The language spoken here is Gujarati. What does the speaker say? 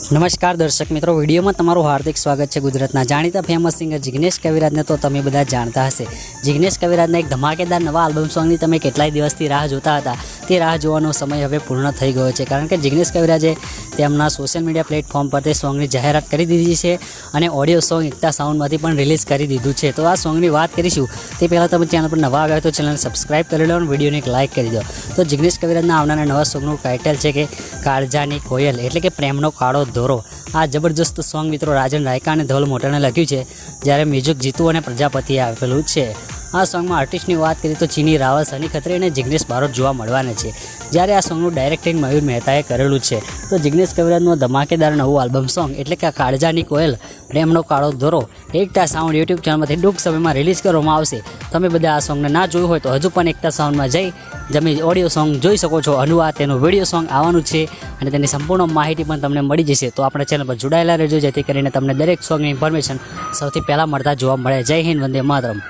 નમસ્કાર દર્શક મિત્રો, વિડીયોમાં તમારું હાર્દિક સ્વાગત છે। ગુજરાતના જાણીતા ફેમસ સિંગર જિગ્નેશ કવિરાજને તો તમે બધા જાણતા હશે। જિગ્નેશ કવિરાજના એક ધમાકેદાર નવા આલ્બમ સોંગની તમે કેટલાય દિવસથી રાહ જોતા હતા। તે રાહ જોવાનો સમય હવે પૂર્ણ થઈ ગયો છે, કારણ કે જિગ્નેશ કવિરાજે તેમના સોશિયલ મીડિયા પ્લેટફોર્મ પર તે સોંગની જાહેરાત કરી દીધી છે અને ઓડિયો સોંગ એકતા સાઉન્ડમાંથી પણ રિલીઝ કરી દીધું છે। તો આ સોંગની વાત કરીશું તે પહેલાં તમે ચેનલ પર નવા આવ્યા તો ચેનલને સબસ્ક્રાઇબ કરી લો અને વિડીયોને એક લાઇક કરી દો। તો જિગ્નેશ કવિરાજના આવનારા નવા સોંગનું ટાઇટલ છે કે કાળજાની કોયલ, એટલે કે પ્રેમનો કાળો દોરો। આ જબરજસ્ત સોંગ મિત્રો રાજન રાયકા અને ધવલ મોટાને લખ્યું છે, જ્યારે મ્યુઝિક જીતુ અને પ્રજાપતિએ આપેલું છે। આ સોંગમાં આર્ટિસ્ટની વાત કરીએ તો ચીની રાવલ, સની ખત્રી અને જિગ્નેશ બારોટ જોવા મળવાના છે, જ્યારે આ સોંગનું ડાયરેક્ટિંગ મયુર મહેતાએ કરેલું છે। તો જિગ્નેશ કવિરાજનું ધમાકેદાર નવું આલ્બમ સોંગ એટલે કે કાળજાની કોયલ પ્રેમનો કાળો દોરો એકતા સાઉન્ડ યુટ્યુબ ચેનલમાંથી ટૂંક સમયમાં રિલીઝ કરવામાં આવશે। તમે બધા આ સોંગને ના જોયું હોય તો હજુ પણ એકતા સાઉન્ડમાં જઈ તમે ઓડિયો સોંગ જોઈ શકો છો। અનુવાદ તેનું વિડીયો સોંગ આવવાનું છે અને તેની સંપૂર્ણ માહિતી પણ તમને મળી જશે। તો આપણા ચેનલ પર જોડાયેલા રહેજો, જેથી કરીને તમને દરેક સોંગની ઇન્ફોર્મેશન સૌથી પહેલાં મળતા જોવા મળે। જય હિન્દ, વંદે માતરમ।